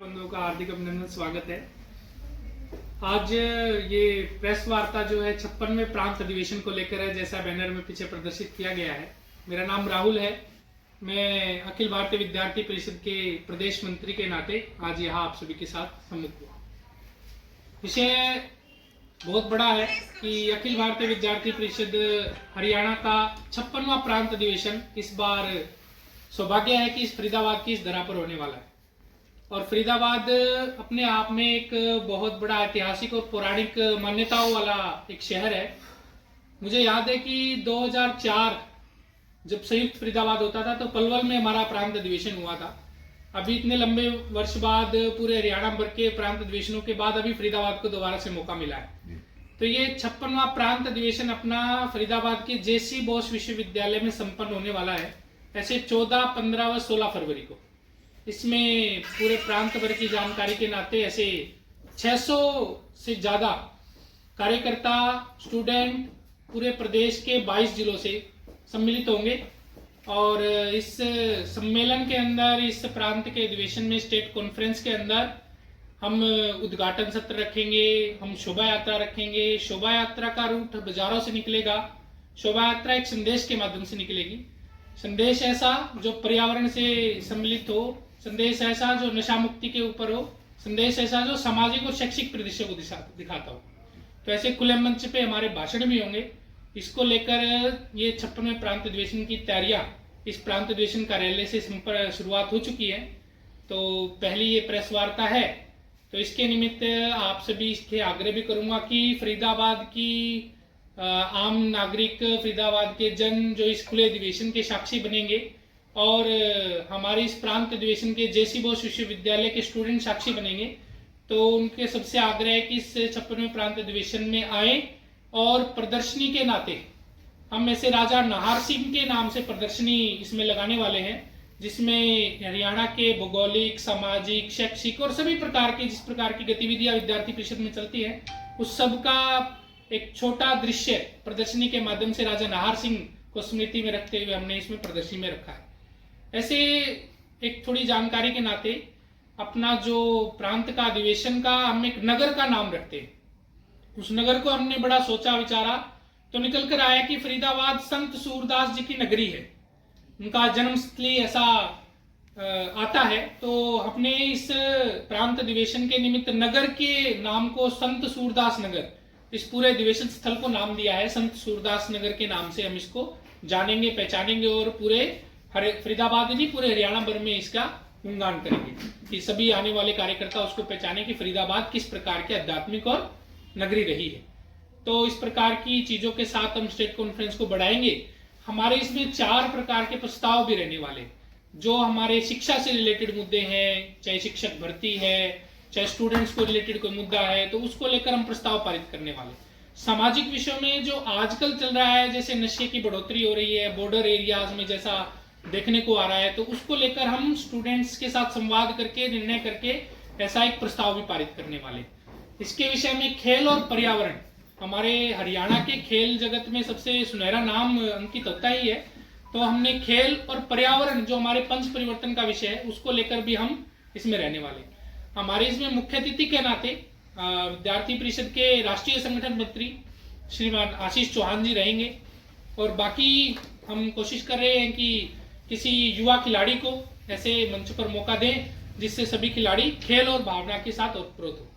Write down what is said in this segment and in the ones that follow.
बंधुओं का हार्दिक अभिनंदन, स्वागत है। आज ये प्रेस वार्ता जो है 56वें प्रांत अधिवेशन को लेकर है, जैसा बैनर में पीछे प्रदर्शित किया गया है। मेरा नाम राहुल है। मैं अखिल भारतीय विद्यार्थी परिषद के प्रदेश मंत्री के नाते आज यहाँ आप सभी के साथ सम्मुख हुआ। विषय बहुत बड़ा है कि अखिल भारतीय विद्यार्थी परिषद हरियाणा का 56वां प्रांत अधिवेशन इस बार सौभाग्य है कि इस फरीदाबाद की इस धरा पर होने वाला है। और फरीदाबाद अपने आप में एक बहुत बड़ा ऐतिहासिक और पौराणिक मान्यताओं वाला एक शहर है। मुझे याद है कि 2004 जब संयुक्त फरीदाबाद होता था तो पलवल में हमारा प्रांत अधिवेशन हुआ था। अभी इतने लंबे वर्ष बाद पूरे हरियाणा भर के प्रांत अधिवेशनों के बाद अभी फरीदाबाद को दोबारा से मौका मिला है। तो ये 56वां प्रांत अधिवेशन अपना फरीदाबाद के जेसी बोस विश्वविद्यालय में संपन्न होने वाला है। ऐसे 14, 15 व 16 फरवरी को इसमें पूरे प्रांत भर की जानकारी के नाते ऐसे 600 से ज्यादा कार्यकर्ता, स्टूडेंट पूरे प्रदेश के 22 जिलों से सम्मिलित होंगे। और इस सम्मेलन के अंदर, इस प्रांत के अधिवेशन में, स्टेट कॉन्फ्रेंस के अंदर हम उद्घाटन सत्र रखेंगे, हम शोभा यात्रा रखेंगे। शोभा यात्रा का रूट बाजारों से निकलेगा। शोभा यात्रा एक संदेश के माध्यम से निकलेगी। संदेश ऐसा जो पर्यावरण से सम्मिलित हो, संदेश ऐसा जो नशा मुक्ति के ऊपर हो, संदेश ऐसा जो सामाजिक और शैक्षिक परिदृश्य को दिखाता हो। तो ऐसे खुले मंच पे हमारे भाषण भी होंगे। इसको लेकर ये 56वें प्रांत अधिवेशन की तैयारियां इस प्रांत अधिवेशन कार्यालय से शुरुआत हो चुकी है। तो पहली ये प्रेस वार्ता है, तो इसके निमित्त आप सभी इसके आग्रह भी करूंगा कि फरीदाबाद की आम नागरिक, फरीदाबाद के जन जो इस खुले अधिवेशन के साक्षी बनेंगे और हमारे इस प्रांत अधिवेशन के जेसी बोस विश्वविद्यालय के स्टूडेंट साक्षी बनेंगे। तो उनके सबसे आग्रह है कि इस 56वें प्रांत अधिवेशन में आए और प्रदर्शनी के नाते हम ऐसे राजा नाहर सिंह के नाम से प्रदर्शनी इसमें लगाने वाले हैं, जिसमें हरियाणा के भौगोलिक, सामाजिक, शैक्षिक और सभी प्रकार की जिस प्रकार की गतिविधियां विद्यार्थी परिषद में चलती है उस सब का एक छोटा दृश्य प्रदर्शनी के माध्यम से राजा नाहर सिंह को स्मृति में रखते हुए हमने इसमें प्रदर्शनी में रखा है। ऐसे एक थोड़ी जानकारी के नाते अपना जो प्रांत का अधिवेशन का हम एक नगर का नाम रखते हैं। उस नगर को हमने बड़ा सोचा विचारा तो निकल कर आया कि फरीदाबाद संत सूरदास जी की नगरी है, उनका जन्मस्थली ऐसा आता है। तो अपने इस प्रांत अधिवेशन के निमित्त नगर के नाम को संत सूरदास नगर, इस पूरे अधिवेशन स्थल को नाम दिया है संत सूरदास नगर के नाम से। हम इसको जानेंगे, पहचानेंगे और पूरे फरीदाबाद नहीं पूरे हरियाणा भर में इसका गुणगान करेंगे कि सभी आने वाले कार्यकर्ता उसको पहचाने कि फरीदाबाद किस प्रकार के आध्यात्मिक और नगरी रही है। तो इस प्रकार की चीजों के साथ हम स्टेट कॉन्फ्रेंस को बढ़ाएंगे। हमारे इसमें 4 प्रकार के प्रस्ताव भी रहने वाले, जो हमारे शिक्षा से रिलेटेड मुद्दे हैं, चाहे शिक्षक भर्ती है, चाहे स्टूडेंट्स को रिलेटेड कोई मुद्दा है, तो उसको लेकर हम प्रस्ताव पारित करने वाले। सामाजिक विषयों में जो आजकल चल रहा है, जैसे नशे की बढ़ोतरी हो रही है, बॉर्डर एरियाज में जैसा देखने को आ रहा है, तो उसको लेकर हम स्टूडेंट्स के साथ संवाद करके, निर्णय करके ऐसा एक प्रस्ताव भी पारित करने वाले। इसके विषय में खेल और पर्यावरण, हमारे हरियाणा के खेल जगत में सबसे सुनहरा नाम अंकित होता ही है। तो हमने खेल और पर्यावरण जो हमारे पंच परिवर्तन का विषय है उसको लेकर भी हम इसमें रहने वाले। हमारे इसमें मुख्य अतिथि के नाते विद्यार्थी परिषद के राष्ट्रीय संगठन मंत्री श्रीमान आशीष चौहान जी रहेंगे। और बाकी हम कोशिश कर रहे हैं कि किसी युवा खिलाड़ी को ऐसे मंच पर मौका दें जिससे सभी खिलाड़ी खेल और भावना के साथ ओतप्रोत हो।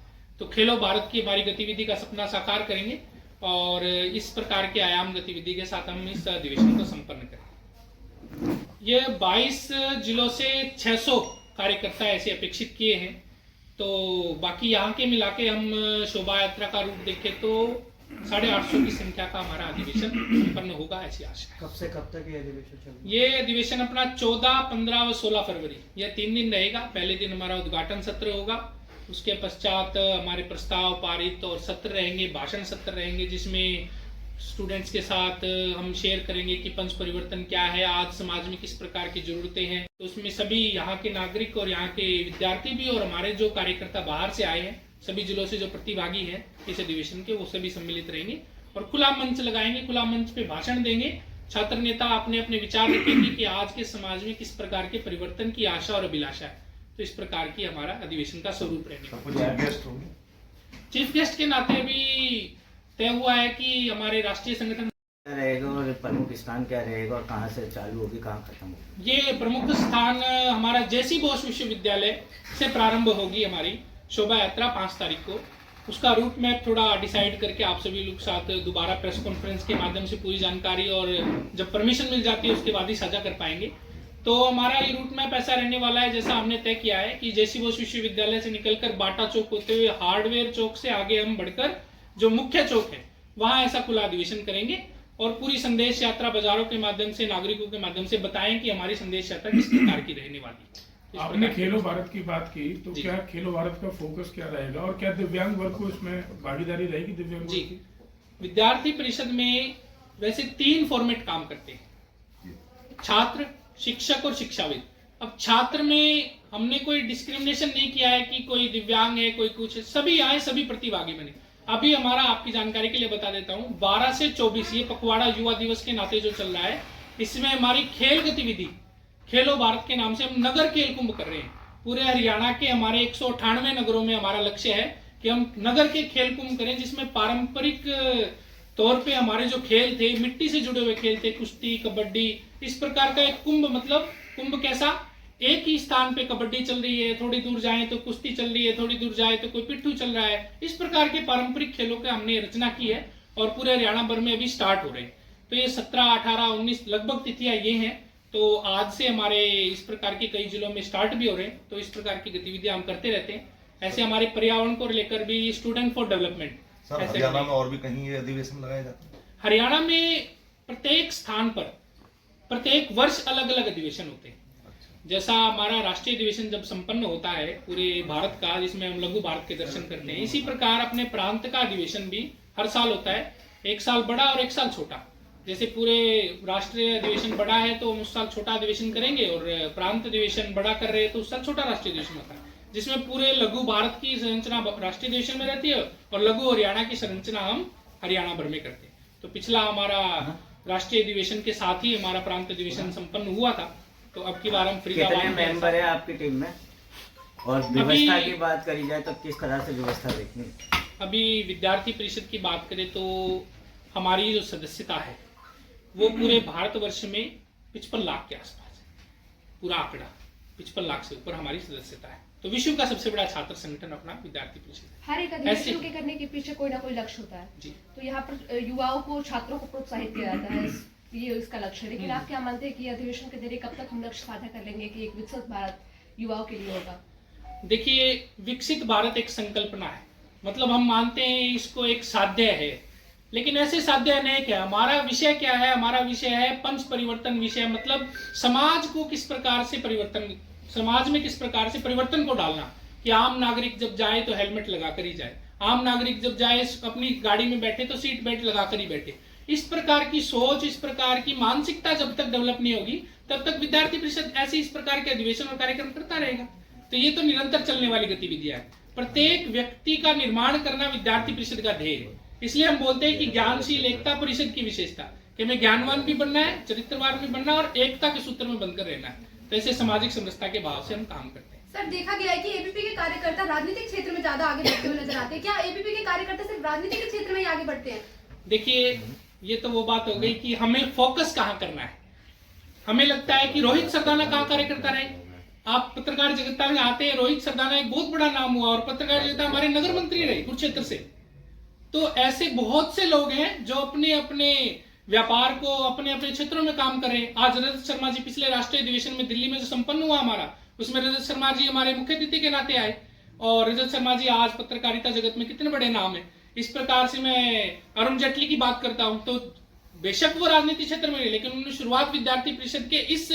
तो खेलो भारत की हमारी गतिविधि का सपना साकार करेंगे और इस प्रकार के आयाम गतिविधि के साथ हम इस अधिवेशन को संपन्न करेंगे। ये 22 जिलों से 600 कार्यकर्ता ऐसे अपेक्षित किए हैं। तो बाकी यहाँ के मिला के हम शोभा यात्रा का रूप देखें तो 850 की संख्या का हमारा अधिवेशन संपन्न होगा, ऐसी आशा है। कब से कब तक ये अधिवेशन चलेगा? ये अधिवेशन अपना 14, 15 व 16 फरवरी यह 3 दिन रहेगा। पहले दिन हमारा उद्घाटन सत्र होगा, उसके पश्चात हमारे प्रस्ताव पारित और सत्र रहेंगे, भाषण सत्र रहेंगे, जिसमें स्टूडेंट्स के साथ हम शेयर करेंगे कि पंच परिवर्तन क्या है, आज समाज में किस प्रकार की जरूरतें हैं। तो उसमें सभी यहाँ के नागरिक और यहाँ के विद्यार्थी भी और हमारे जो कार्यकर्ता बाहर से आए हैं, सभी जिलों से जो प्रतिभागी हैं इस अधिवेशन के, वो सभी सम्मिलित रहेंगे और खुला मंच लगाएंगे। खुला मंच पे भाषण देंगे। छात्र नेता अपने अपने विचार रखेंगे कि आज के समाज में किस प्रकार के परिवर्तन की आशा और अभिलाषा है। तो इस प्रकार की हमारा अधिवेशन का स्वरूप रहने वाला कुछ गेस्ट होंगे। है। चीफ गेस्ट के नाते भी तय हुआ है कि हमारे राष्ट्रीय संगठन क्या रहेगा और प्रमुख स्थान क्या रहेगा और कहाँ से चालू होगी कहाँ खत्म होगी? ये प्रमुख स्थान हमारा जेसी बोस विश्वविद्यालय से प्रारंभ होगी हमारी शोभा यात्रा 5 तारीख को। उसका रूट मैप थोड़ा डिसाइड करके आप सभी लोग साथ दोबारा प्रेस कॉन्फ्रेंस के माध्यम से पूरी जानकारी और जब परमिशन मिल जाती है उसके बाद ही साझा कर पाएंगे। तो हमारा ये रूट मैप ऐसा रहने वाला है जैसा हमने तय किया है कि जेसी बोस विश्वविद्यालय से निकलकर बाटा चौक होते हुए हार्डवेयर चौक से आगे हम बढ़कर जो मुख्य चौक है वहां ऐसा खुला अधिवेशन करेंगे और पूरी संदेश यात्रा बाजारों के माध्यम से नागरिकों के माध्यम से बताएं कि हमारी संदेश यात्रा किस प्रकार की रहने वाली है। आपने खेलो भारत की बात की तो जी। क्या खेलो भारत का फोकस क्या रहेगा और क्या दिव्यांग वर्ग को इसमें भागीदारी रहेगी दिव्यांग वर्ग जी की? विद्यार्थी परिषद में वैसे 3 फॉर्मेट काम करते हैं, छात्र, शिक्षक और शिक्षाविद। अब छात्र में हमने कोई डिस्क्रिमिनेशन नहीं किया है कि कोई दिव्यांग है कोई कुछ है, सभी आए सभी प्रतिभागी बने। अभी हमारा आपकी जानकारी के लिए बता देता हूँ 12 से 24 ये पखवाड़ा युवा दिवस के नाते जो चल रहा है इसमें हमारी खेल गतिविधि खेलो भारत के नाम से हम नगर खेल कुंभ कर रहे हैं। पूरे हरियाणा के हमारे 198 नगरों में हमारा लक्ष्य है कि हम नगर के खेल कुंभ करें जिसमें पारंपरिक तौर पे हमारे जो खेल थे मिट्टी से जुड़े हुए खेल थे, कुश्ती, कबड्डी, इस प्रकार का एक कुंभ। मतलब कुंभ कैसा, एक ही स्थान पे कबड्डी चल रही है, थोड़ी दूर जाए तो कुश्ती चल रही है, थोड़ी दूर जाए तो कोई पिट्ठू चल रहा है। इस प्रकार के पारंपरिक खेलों का हमने रचना की है और पूरे हरियाणा भर में अभी स्टार्ट हो रहे हैं। तो ये 17, 18, 19 लगभग तिथियां ये हैं। तो आज से हमारे इस प्रकार के कई जिलों में स्टार्ट भी हो रहे हैं। तो इस प्रकार की गतिविधियां हम करते रहते हैं। ऐसे हमारे पर्यावरण को लेकर भी student for development sir Haryana में और भी कहीं ये अधिवेशन लगाए जाते हैं? हरियाणा में प्रत्येक स्थान पर प्रत्येक वर्ष अलग अलग अधिवेशन होते हैं। जैसा हमारा राष्ट्रीय अधिवेशन जब संपन्न होता है पूरे भारत का जिसमें हम लघु भारत के दर्शन करते हैं, इसी प्रकार अपने प्रांत का अधिवेशन भी हर साल होता है। एक साल बड़ा और एक साल छोटा। जैसे पूरे राष्ट्रीय अधिवेशन बड़ा है तो हम उस साल छोटा अधिवेशन करेंगे और प्रांत अधिवेशन बड़ा कर रहे हैं तो उस साल छोटा राष्ट्रीय अधिवेशन होता है, जिसमें पूरे लघु भारत की संरचना राष्ट्रीय अधिवेशन में रहती है और लघु हरियाणा की संरचना हम हरियाणा भर में करते हैं। तो पिछला हमारा राष्ट्रीय अधिवेशन के साथ ही हमारा प्रांत अधिवेशन संपन्न हुआ था। तो अब की बार हम कितने फरीदाबाद मेंबर है आपकी टीम में और व्यवस्था की बात करी जाए तो किस तरह से व्यवस्था देखनी? अभी विद्यार्थी परिषद की बात करें तो हमारी जो सदस्यता है वो पूरे भारतवर्ष में 55 लाख के आसपास है। पूरा आंकड़ा 55 लाख से ऊपर हमारी सदस्यता है। तो विश्व का सबसे बड़ा छात्र संगठन अपना विद्यार्थी परिषद है। हर एक अधिवेशन के करने के पीछे कोई ना कोई लक्ष्य होता है। जी। तो यहाँ पर युवाओं को, छात्रों को प्रोत्साहित किया जाता है, ये इसका लक्ष्य है। लेकिन आप क्या मानते हैं कि अधिवेशन के जरिए कब तक हम लक्ष्य साझा कर लेंगे कि एक विकसित भारत युवाओं के लिए होगा? देखिए, विकसित भारत एक संकल्पना है, मतलब हम मानते हैं इसको एक साध्य है, लेकिन ऐसे साध्य अनेक है। हमारा विषय क्या है? हमारा विषय है पंच परिवर्तन विषय, मतलब समाज को किस प्रकार से परिवर्तन, समाज में किस प्रकार से परिवर्तन को डालना कि आम नागरिक जब जाए तो हेलमेट लगाकर ही जाए, आम नागरिक जब जाए अपनी गाड़ी में बैठे तो सीट बेल्ट लगाकर ही बैठे। इस प्रकार की सोच, इस प्रकार की मानसिकता जब तक डेवलप नहीं होगी तब तक विद्यार्थी परिषद ऐसे इस प्रकार के अधिवेशन और कार्यक्रम करता रहेगा। तो ये तो निरंतर चलने वाली गतिविधियां है। प्रत्येक व्यक्ति का निर्माण करना विद्यार्थी परिषद का ध्येय है। इसलिए हम बोलते हैं कि ज्ञानशील एकता परिषद की विशेषता कि हमें ज्ञानवान भी बनना है, चरित्रवान भी बनना है और एकता के सूत्र में बनकर रहना है। तो ऐसे सामाजिक समरसता के भाव से हम काम करते हैं। सर, देखा गया है कि एबीपी के कार्यकर्ता राजनीतिक क्षेत्र में ज्यादा आगे बढ़ते हुए नजर आते हैं। क्या एबीपी के कार्यकर्ता सिर्फ राजनीति के क्षेत्र में ही आगे बढ़ते हैं? देखिए, ये तो वो बात हो गई कि हमें फोकस कहाँ करना है। हमें लगता है कि रोहित सरदाना कहाँ कार्यकर्ता रहे। आप पत्रकार जगत में आते हैं, रोहित सरदाना एक बहुत बड़ा नाम हुआ और पत्रकार जगत हमारे नगर मंत्री रहे कुरुक्षेत्र से। तो ऐसे बहुत से लोग हैं जो अपने अपने व्यापार को अपने अपने क्षेत्रों में काम कर रहे हैं। आज रजत शर्मा जी पिछले राष्ट्रीय अधिवेशन में दिल्ली में जो संपन्न हुआ हमारा, उसमें रजत शर्मा जी हमारे मुख्य अतिथि के नाते आए और रजत शर्मा जी आज पत्रकारिता जगत में कितने बड़े नाम है। इस प्रकार से मैं अरुण जेटली की बात करता हूं तो बेशक वो राजनीति क्षेत्र में, लेकिन उन्होंने शुरुआत विद्यार्थी परिषद के इस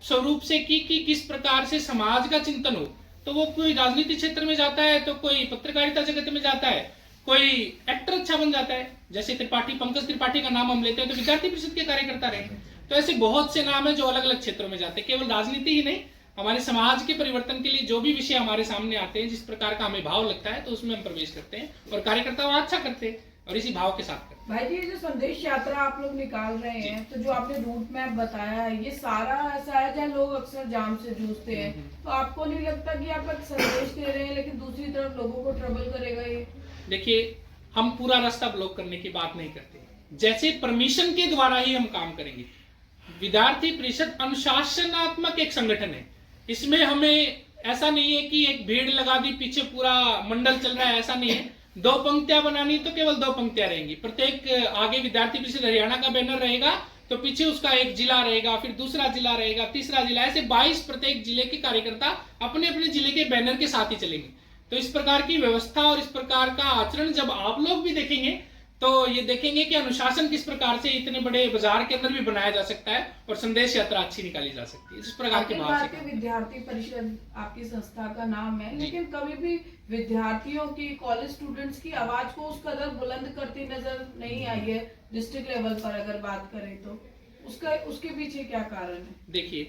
स्वरूप से की कि किस प्रकार से समाज का चिंतन हो। तो वो कोई राजनीति क्षेत्र में जाता है तो कोई पत्रकारिता जगत में जाता है, कोई एक्टर अच्छा बन जाता है। जैसे त्रिपाठी, पंकज त्रिपाठी का नाम हम लेते हैं तो विद्यार्थी परिषद के कार्यकर्ता रहे। तो ऐसे बहुत से नाम है जो अलग अलग क्षेत्रों में जाते हैं। केवल राजनीति ही नहीं, हमारे समाज के परिवर्तन के लिए जो भी विषय हमारे सामने आते हैं, जिस प्रकार का हमें भाव लगता है तो उसमें हम प्रवेश करते हैं और कार्यकर्ता वहां अच्छा करते हैं और इसी भाव के साथ करते हैं। भाई जी, ये जो संदेश यात्रा आप लोग निकाल रहे हैं, तो जो आपने रूट मैप बताया है, ये सारा ऐसा है जहाँ लोग अक्सर जाम से जूझते हैं, तो आपको नहीं लगता कि आप एक संदेश दे रहे हैं लेकिन दूसरी तरफ लोगों को ट्रबल करेगा ये? देखिए, हम पूरा रास्ता ब्लॉक करने की बात नहीं करते, जैसे परमिशन के द्वारा ही हम काम करेंगे। विद्यार्थी परिषद अनुशासनात्मक एक संगठन है, इसमें हमें ऐसा नहीं है कि एक भीड़ लगा दी पीछे पूरा मंडल चल रहा है, ऐसा नहीं है। 2 पंक्तियां बनानी तो केवल 2 पंक्तियां रहेंगी, प्रत्येक आगे विद्यार्थी परिषद हरियाणा का बैनर रहेगा तो पीछे उसका एक जिला रहेगा, फिर दूसरा जिला रहेगा, तीसरा जिला, ऐसे 22 प्रत्येक जिले के कार्यकर्ता अपने अपने जिले के बैनर के साथ ही चलेंगे। तो इस प्रकार की व्यवस्था और इस प्रकार का आचरण जब आप लोग भी देखेंगे तो ये देखेंगे कि अनुशासन किस प्रकार से इतने बड़े बाजार के अंदर भी बनाया जा सकता है और संदेश यात्रा अच्छी निकाली जा सकती है। इस प्रकार के भाव से विद्यार्थी परिषद आपकी संस्था का नाम है, लेकिन कभी भी विद्यार्थियों की, कॉलेज स्टूडेंट्स की आवाज को उस कदर बुलंद करती नजर नहीं आई है डिस्ट्रिक्ट लेवल पर अगर बात करें तो उसके पीछे क्या कारण है? देखिए,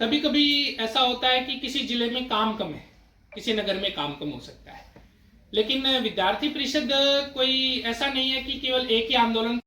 कभी कभी ऐसा होता है कि किसी जिले में काम कम है, किसी नगर में काम कम हो सकता है, लेकिन विद्यार्थी परिषद कोई ऐसा नहीं है कि केवल एक ही आंदोलन